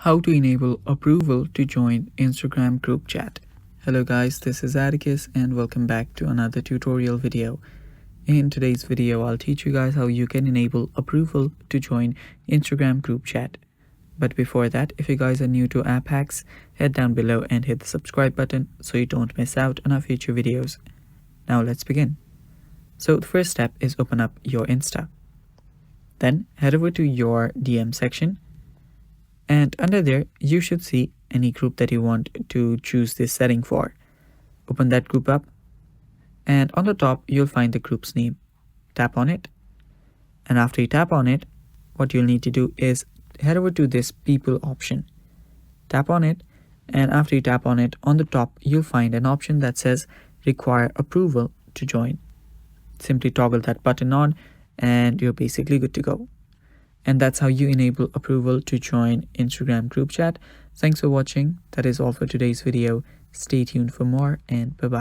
How to enable approval to join Instagram group chat. Hello guys, this is Atticus and welcome back to another tutorial video. In today's video, I'll teach you guys how you can enable approval to join Instagram group chat. But before that, if you guys are new to App Hacks, head down below and hit the subscribe button so you don't miss out on our future videos. Now let's begin. So the first step is open up your Insta. Then head over to your DM section. And under there, you should see any group that you want to choose this setting for. Open that group up. And on the top, you'll find the group's name. Tap on it. And after you tap on it, what you'll need to do is head over to this people option. Tap on it. And after you tap on it, on the top, you'll find an option that says require approval to join. Simply toggle that button on and you're basically good to go. And that's how you enable approval to join Instagram group chat. Thanks for watching. That is all for today's video. Stay tuned for more and bye-bye.